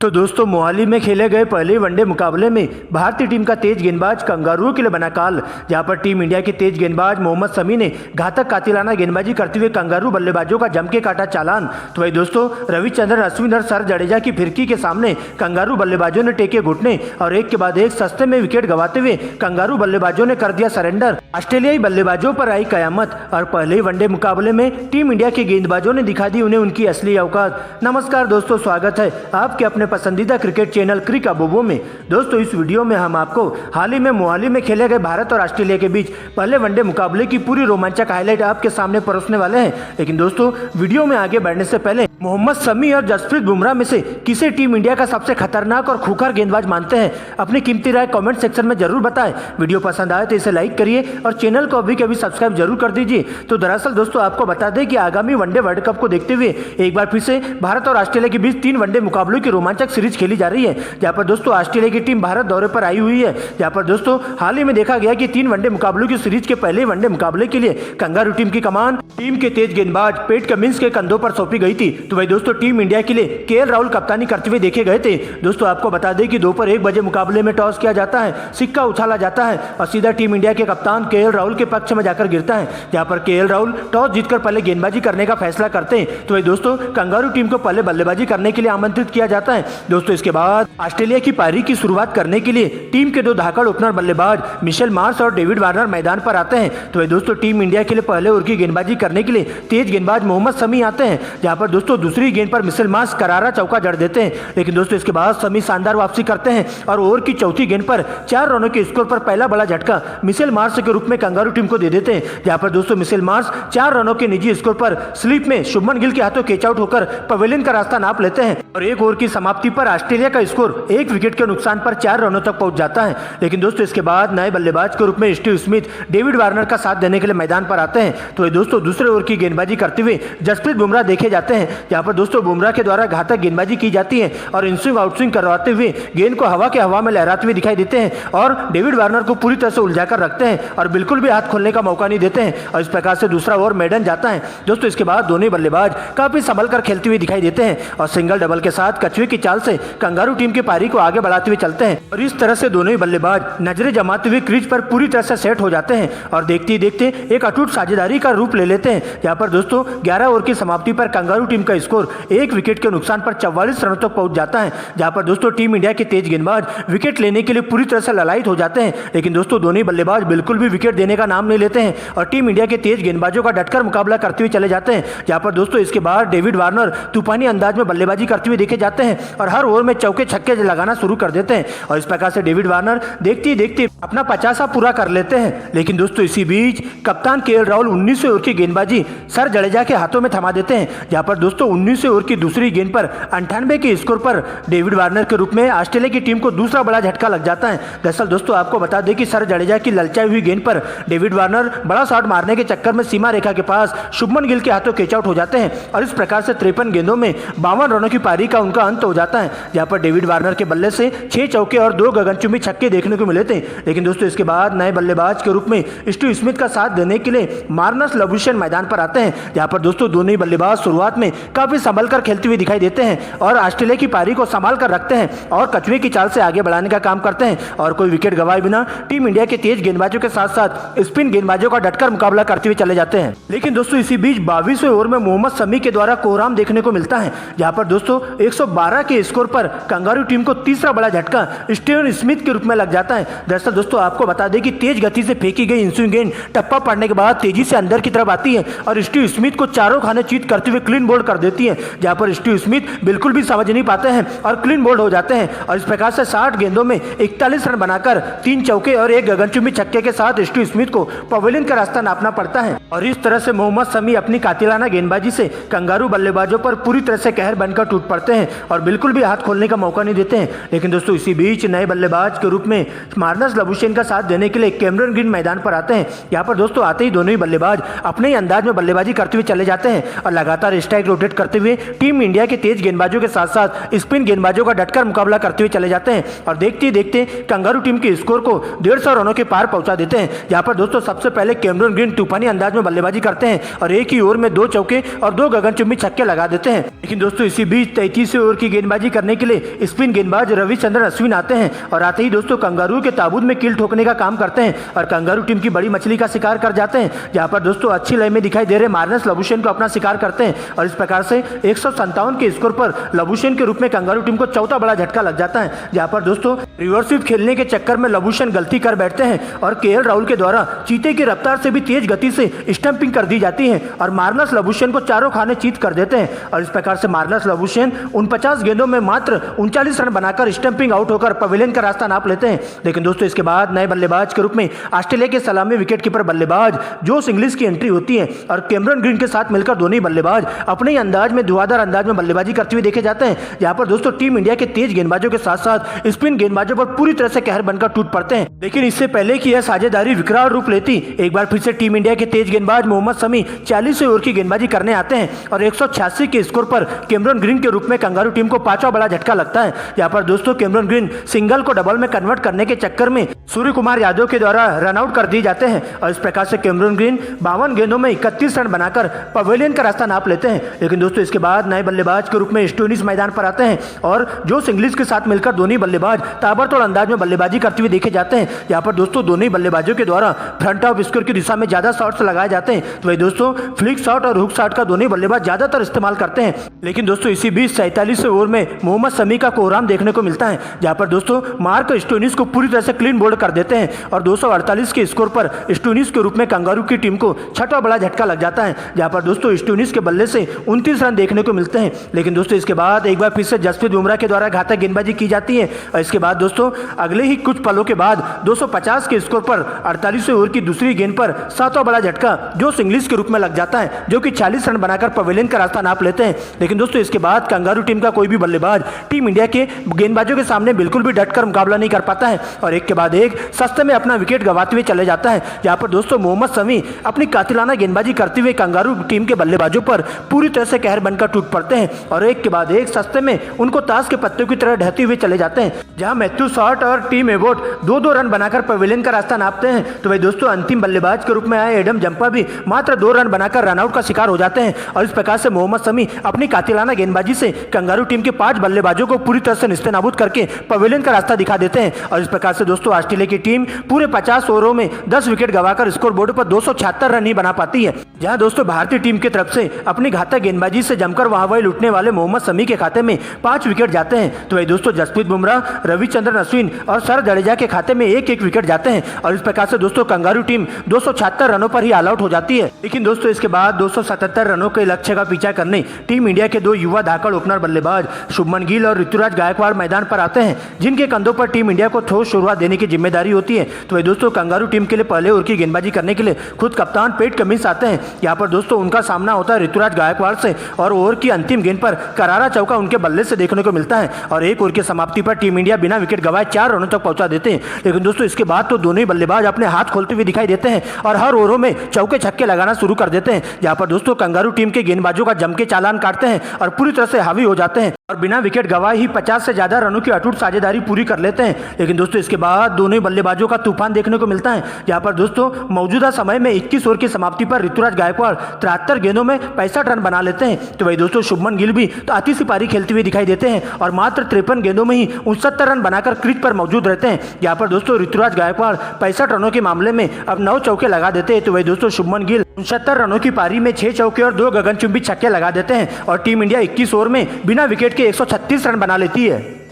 तो दोस्तों मोहाली में खेले गए पहले वनडे मुकाबले में भारतीय टीम का तेज गेंदबाज कंगारुओं के लिए बना काल, जहां पर टीम इंडिया के तेज गेंदबाज मोहम्मद शमी ने घातक कातिलाना गेंदबाजी करते हुए कंगारू बल्लेबाजों का जम के काटा चालान। तो वही दोस्तों रविचंद्रन अश्विन और सर जडेजा की फिरकी के सामने कंगारू बल्लेबाजों ने टेके घुटने और एक के बाद एक सस्ते में विकेट गंवाते हुए कंगारू बल्लेबाजों ने कर दिया सरेंडर। ऑस्ट्रेलियाई बल्लेबाजों पर आई कयामत और पहले ही वनडे मुकाबले में टीम इंडिया के गेंदबाजों ने दिखा दी उन्हें उनकी असली औकात। नमस्कार दोस्तों, स्वागत है आपके अपने पसंदीदा क्रिकेट चैनल क्रिक अबूबू में। दोस्तों इस वीडियो में हम आपको हाल ही में मोहाली में खेले गए भारत और ऑस्ट्रेलिया के बीच पहले वनडे मुकाबले की पूरी रोमांचक हाईलाइट आपके सामने परोसने वाले हैं। लेकिन दोस्तों वीडियो में आगे बढ़ने से पहले मोहम्मद शमी और जसप्रीत बुमराह में से किसे टीम इंडिया का सबसे खतरनाक और खूंखार गेंदबाज मानते हैं, अपनी कीमती राय कमेंट सेक्शन में जरूर बताएं। वीडियो पसंद आए तो इसे लाइक करिए और चैनल को अभी के अभी सब्सक्राइब जरूर कर दीजिए। तो दरअसल दोस्तों आपको बता दें कि आगामी वनडे वर्ल्ड कप को देखते हुए एक बार फिर से भारत और ऑस्ट्रेलिया के बीच 3 वनडे मुकाबलों की रोमांचक सीरीज खेली जा रही है, जहां पर दोस्तों ऑस्ट्रेलिया की टीम भारत दौरे पर आई हुई है। जहां पर दोस्तों हाल ही में देखा गया कि 3 वनडे मुकाबलों की सीरीज के पहले वनडे मुकाबले के लिए कंगारू टीम की कमान टीम के तेज गेंदबाज पैट कमिंस के कंधों पर सौंपी गई थी। तो वही दोस्तों टीम इंडिया के लिए केएल राहुल कप्तानी करते हुए देखे गए थे। दोस्तों आपको बता दें कि दोपहर 1 बजे मुकाबले में टॉस किया जाता है, सिक्का उछाला जाता है और सीधा टीम इंडिया के कप्तान केएल राहुल के पक्ष में जाकर गिरता है, जहां पर केएल राहुल टॉस जीतकर पहले गेंदबाजी करने का फैसला करते हैं। तो वही दोस्तों कंगारू टीम को पहले बल्लेबाजी करने के लिए आमंत्रित किया जाता है। दोस्तों इसके बाद ऑस्ट्रेलिया की पारी की शुरुआत करने के लिए टीम के 2 धाकड़ ओपनर बल्लेबाज मिशेल मार्श और डेविड वार्नर मैदान पर आते हैं। तो वही दोस्तों टीम इंडिया के लिए पहले ओवर की गेंदबाजी करने के लिए तेज गेंदबाज मोहम्मद शमी आते हैं, जहां पर दोस्तों दूसरी गेंद पर मिशेल मार्श करारा चौका जड़ देते हैं। लेकिन दोस्तों इसके बाद शमी शानदार वापसी करते हैं और ओवर की चौथी गेंद पर 4 रनों के स्कोर पर पहला बड़ा झटका मिशेल मार्श के रूप में कंगारू टीम को दे देते हैं, जहां पर दोस्तों मिशेल मार्श 4 रनों के निजी स्कोर पर स्लिप में शुभमन गिल के हाथों कैच आउट होकर पवेलियन का रास्ता नाप लेते हैं और एक ओवर की समाप्ति पर ऑस्ट्रेलिया का स्कोर 1 विकेट के नुकसान पर 4 रनों तक पहुंच जाता है। लेकिन दोस्तों इसके बाद नए बल्लेबाज के रूप में स्टीव स्मिथ डेविड वार्नर का साथ देने के लिए मैदान पर आते हैं। तो दोस्तों दूसरे ओवर की गेंदबाजी करते हुए जसप्रीत बुमराह देखे जाते हैं, जहां पर दोस्तों बुमराह के द्वारा घातक गेंदबाजी की जाती है और इनस्विंग आउटस्विंग करवाते हुए गेंद को हवा में लहराते हुए दिखाई देते हैं और डेविड वार्नर को पूरी तरह से उलझाकर रखते हैं और बिल्कुल भी हाथ खोलने का मौका नहीं देते हैं और इस प्रकार से दूसरा ओवर मेडन जाता है। दोस्तों इसके बाद दोनों बल्लेबाज काफी संभल कर खेलते हुए दिखाई देते हैं और सिंगल डबल के साथ कछुए की चाल से कंगारू टीम की पारी को आगे बढ़ाते हुए चलते हैं और इस तरह से दोनों ही बल्लेबाज नजरें जमाते हुए क्रीज पर पूरी तरह से सेट हो जाते हैं और देखते ही देखते एक अटूट साझेदारी का रूप ले लेते हैं, जहां पर दोस्तों 11 ओवर की समाप्ति पर कंगारू टीम का स्कोर 1 विकेट के नुकसान पर 44 रनों तक पहुंच जाता है, जहां पर दोस्तों टीम इंडिया के तेज गेंदबाज विकेट लेने के लिए पूरी तरह से ललायित हो जाते हैं। लेकिन दोस्तों दोनों ही बल्लेबाज बिल्कुल भी विकेट देने का नाम नहीं लेते हैं और टीम इंडिया के तेज गेंदबाजों का डटकर मुकाबला करते हुए चले जाते हैं, जहां पर दोस्तों इसके बाद डेविड वार्नर तूफानी अंदाज में बल्लेबाजी करते हुए देखे जाते हैं और हर ओवर में चौके छक्के लगाना शुरू कर देते हैं और इस प्रकार से डेविड वार्नर देखते ही देखते अपना 50वां पूरा कर लेते हैं। लेकिन दोस्तों इसी बीच कप्तान केएल राहुल 19वें ओवर की गेंदबाजी सर जडेजा के हाथों में थमा देते हैं, जहां पर दोस्तों 19वें ओवर की दूसरी गेंद पर 98 के स्कोर पर डेविड वार्नर के रूप में ऑस्ट्रेलिया की टीम को दूसरा बड़ा झटका लग जाता है। दरअसल दोस्तों आपको बता दें कि सर जडेजा की ललचाई हुई गेंद पर डेविड वार्नर बड़ा शॉट मारने के चक्कर में सीमा रेखा के पास शुभमन गिल के हाथों कैच आउट हो जाते हैं और इस प्रकार से 53 गेंदों में 52 रनों की पारी का उनका अंत हो जाता है, जहां पर डेविड वार्नर के बल्ले से 6 चौके और 2 गगनचुंबी छक्के देखने को मिले थे। लेकिन दोस्तों इसके बाद नए बल्लेबाज के रूप में स्टीव स्मिथ का साथ देने के लिए मार्नस लबुशेन मैदान पर आते हैं, जहां पर दोस्तों दोनों ही बल्लेबाज शुरुआत में काफी संभल कर खेलते हुए दिखाई देते हैं और ऑस्ट्रेलिया की पारी को संभाल कर रखते हैं और कछुए की चाल से आगे बढ़ाने का काम करते हैं और कोई विकेट गंवाए बिना टीम इंडिया के तेज गेंदबाजों के साथ साथ स्पिन गेंदबाजों का डटकर मुकाबला करते हुए चले जाते हैं। लेकिन दोस्तों इसी बीच 22वें ओवर में मोहम्मद शमी के द्वारा कोहराम देखने को मिलता है, जहां पर दोस्तों 112 के स्कोर पर कंगारू टीम को तीसरा बड़ा झटका स्टीवन स्मिथ के रूप में लग जाता है। दरअसल दोस्तों आपको बता दें कि तेज गति से फेंकी गई इनस्विंग गेंद टप्पा पड़ने के बाद तेजी से अंदर की तरफ आती है और स्टीव स्मिथ को चारों खाने चीत करते हुए क्लीन बोल्ड कर देती है, जहां पर स्टीव स्मिथ बिल्कुल भी समझ नहीं पाते हैं और क्लीन बोल्ड हो जाते हैं और इस प्रकार से 60 गेंदों में 41 रन बनाकर 3 चौके और 1 गगनचुंबी छक्के के साथ स्टीव स्मिथ को पवेलियन का रास्ता नापना पड़ता है और इस तरह से मोहम्मद शमी अपनी कातिलाना गेंदबाजी से कंगारू बल्लेबाजों पर पूरी तरह से कहर बनकर टूट पड़ते हैं और बिल्कुल भी हाथ खोलने का मौका नहीं देते हैं। लेकिन दोस्तों इसी बीच नए बल्लेबाज के रूप में मार्नस लबुशेन का साथ देने के लिए कैमरन ग्रीन मैदान पर आते हैं। यहाँ पर दोस्तों आते ही दोनों ही बल्लेबाज अपने ही अंदाज में बल्लेबाजी करते हुए चले जाते हैं और लगातार स्ट्राइक रोटेट करते हुए टीम इंडिया के तेज गेंदबाजों के साथ साथ स्पिन गेंदबाजों का डटकर मुकाबला करते हुए चले जाते हैं और देखते ही देखते कंगारू टीम के स्कोर को 150 रनों के पार पहुंचा देते हैं। यहाँ पर दोस्तों सबसे पहले कैमरन ग्रीन तूफानी अंदाज में बल्लेबाजी करते हैं और एक ही ओवर में 2 चौके और 2 गगनचुंबी छक्के लगा देते हैं। लेकिन दोस्तों इसी बीच 33वें ओवर की गेंदबाजी करने के लिए स्पिन गेंदबाज रविचंद्रन अश्विन आते हैं और आते ही दोस्तों कंगारू के ताबूत में कील ठोकने का काम करते हैं और कंगारू टीम की बड़ी मछली का शिकार कर जाते हैं, जहां पर दोस्तों अच्छी लय में दिखाई दे रहे मार्नस लाबुशेन को अपना शिकार करते हैं और इस प्रकार से 157 के स्कोर पर लाबुशेन के रूप में कंगारू टीम को चौथा बड़ा झटका लग जाता है, जहां पर दोस्तों रिवर्स स्वीप खेलने के चक्कर में लाबुशेन गलती कर बैठते हैं और केएल राहुल के द्वारा चीते की रफ्तार से भी तेज गति से स्टंपिंग कर दी जाती है और मार्नस लाबुशेन को चारों खाने चीत कर देते हैं और इस प्रकार से मार्नस लाबुशेन 49 गेंदों में मात्र 39 रन बनाकर स्टंपिंग आउट होकर पवेलियन का रास्ता नाप लेते हैं। लेकिन दोस्तों इसके बाद नए बल्लेबाज के रूप में ऑस्ट्रेलिया के सलामी विकेटकीपर बल्लेबाज जोश इंग्लिश की एंट्री होती है और कैमरन ग्रीन के साथ मिलकर दोनों ही बल्लेबाज अपने ही अंदाज में धुआंधार अंदाज में बल्लेबाजी करते हुए देखे जाते हैं, जहां पर दोस्तों टीम इंडिया के तेज गेंदबाजों के साथ साथ स्पिन गेंदबाजों पर पूरी तरह से कहर बनकर टूट पड़ते हैं। लेकिन इससे पहले कि यह साझेदारी विकराल रूप लेती, एक बार फिर से टीम इंडिया के तेज गेंदबाज मोहम्मद शमी 40वें ओवर की गेंदबाजी करने आते हैं और 186 के स्कोर पर कैमरन ग्रीन के रूप में कंगारू टीम को पांचवा बड़ा झटका लगता है। यहाँ पर दोस्तों कैमरन ग्रीन सिंगल को डबल में कन्वर्ट करने के चक्कर में सूर्य कुमार यादव के द्वारा रन आउट कर दिए जाते हैं और इस प्रकार से कैमरन ग्रीन 52 गेंदों में 31 रन बनाकर पवेलियन का रास्ता नाप लेते हैं। लेकिन दोस्तों इसके बाद नए बल्लेबाज के रूप में स्टोइनिस मैदान पर आते हैं और जोश इंग्लिश के साथ मिलकर दोनों बल्लेबाज ताबड़तोड़ अंदाज में बल्लेबाजी करते हुए देखे जाते हैं। यहाँ पर दोस्तों दोनों बल्लेबाजों के द्वारा फ्रंट ऑफ स्कोर की दिशा में ज्यादा शॉट्स लगाए जाते हैं, तो वही दोस्तों फ्लिक शॉट और हुक शॉट का दोनों बल्लेबाज ज्यादातर इस्तेमाल करते हैं। लेकिन दोस्तों इसी बीच 47वें ओवर में मोहम्मद शमी का कोहराम देखने को मिलता है, जहां पर दोस्तों मार्क स्टोइनिस को पूरी तरह से क्लीन बोल्ड कर देते हैं और 248 के स्कोर पर स्टोइनिस के रूप में कंगारू की टीम को छठा बड़ा झटका लग जाता है, जहां पर दोस्तों स्टोइनिस के बल्ले से 29 रन देखने को मिलते हैं। लेकिन दोस्तों इसके बाद एक बार फिर से जसप्रीत बुमराह के द्वारा घातक गेंदबाजी की जाती है और इसके बाद दोस्तों अगले ही कुछ पलों के बाद 250 के स्कोर पर 48वें ओवर की दूसरी गेंद पर सातवां बड़ा झटका जोश इंग्लिश के रूप में लग जाता है, जो कि 40 रन बनाकर पवेलियन का रास्ता नाप लेते हैं। लेकिन दोस्तों इसके बाद कंगारू टीम का कोई भी बल्लेबाज टीम इंडिया के गेंदबाजों के सामने बिल्कुल भी डटकर मुकाबला नहीं कर पाता है और एक के बाद एक सस्ते में अपना विकेट गंवाते हुए चले जाता है। यहाँ पर दोस्तों मोहम्मद शमी अपनी कातिलाना गेंदबाजी करते हुए कंगारू टीम के बल्लेबाजों पर पूरी तरह से कहर बनकर टूट पड़ते हैं और एक के बाद एक सस्ते में उनको ताश के पत्तों की तरह ढहते हुए चले जाते हैं। जहां मैथ्यू शॉट और टीम एबोट 2-2 रन बनाकर पवेलियन का रास्ता नापते हैं, तो वही दोस्तों अंतिम बल्लेबाज के रूप में आए एडम जंपा भी मात्र 2 रन बनाकर रनआउट का शिकार हो जाते हैं और इस प्रकार से मोहम्मद शमी अपनी कातिलाना गेंदबाजी से कंगारू टीम के 5 बल्लेबाजों को पूरी तरह से निस्तेनाबूद करके पवेलियन का रास्ता दिखा देते हैं और इस प्रकार से दोस्तों ऑस्ट्रेलिया की टीम पूरे 50 ओवरों में 10 विकेट गंवाकर स्कोर बोर्ड पर 276 रन ही बना पाती है। जहां दोस्तों भारतीय टीम की तरफ से अपनी घातक गेंदबाजी से जमकर वहां वही लुटने वाले मोहम्मद शमी के खाते में 5 विकेट जाते हैं, तो वही दोस्तों जसप्रीत बुमराह, रविचंद्रन अश्विन और सर जडेजा के खाते में एक विकेट जाते हैं और इस प्रकार से दोस्तों कंगारू टीम 276 रनों पर ही ऑल आउट हो जाती है। लेकिन दोस्तों इसके बाद 277 रनों के लक्ष्य का पीछा करने टीम इंडिया के 2 युवा धाकड़ ओपनर बल्लेबाज शुभमन गिल और ऋतुराज गायकवाड़ मैदान पर आते हैं, जिनके कंधों पर टीम इंडिया को ठोस शुरुआत देने की जिम्मेदारी होती है। तो वही दोस्तों कंगारू टीम के लिए पहले ओवर की गेंदबाजी करने के लिए खुद कप्तान पेट कमिंस आते हैं। यहाँ पर दोस्तों उनका सामना होता है ऋतुराज गायकवाड़ से और ओवर की अंतिम गेंद पर करारा चौका उनके बल्ले से देखने को मिलता है और एक ओवर की समाप्ति पर टीम इंडिया बिना विकेट गंवाए 4 रनों तक पहुंचा देते हैं। लेकिन दोस्तों इसके बाद तो दोनों ही बल्लेबाज अपने हाथ खोलते हुए दिखाई देते हैं और हर ओवरों में चौके छक्के लगाना शुरू कर देते हैं, जहां पर दोस्तों कंगारू टीम के गेंदबाजों का जम के चालान काटते हैं और पूरी तरह से हावी हो जाते हैं और बिना विकेट गंवाए ही 50 से ज्यादा रनों की अटूट साझेदारी पूरी कर लेते हैं। लेकिन दोस्तों इसके बाद दोनों ही बल्लेबाजों का तूफान देखने को मिलता है, जहां पर दोस्तों मौजूदा समय में 21 ओवर की समाप्ति पर ऋतुराज गायकवाड़ 73 गेंदों में 65 रन बना लेते हैं। तो वही दोस्तों शुभमन गिल भी तो आती सी पारी खेलते हुए दिखाई देते हैं और मात्र 53 गेंदों में ही 69 रन बनाकर क्रीज पर मौजूद रहते हैं। यहाँ पर दोस्तों ऋतुराज गायकवाड़ 65 रनों के मामले में अब 9 चौके लगा देते हैं, तो वही दोस्तों शुभमन गिल 69 रनों की पारी में 6 चौके और 2 गगनचुंबी छक्के लगा देते हैं और टीम इंडिया 21 ओवर में बिना विकेट के 136 रन बना लेती है।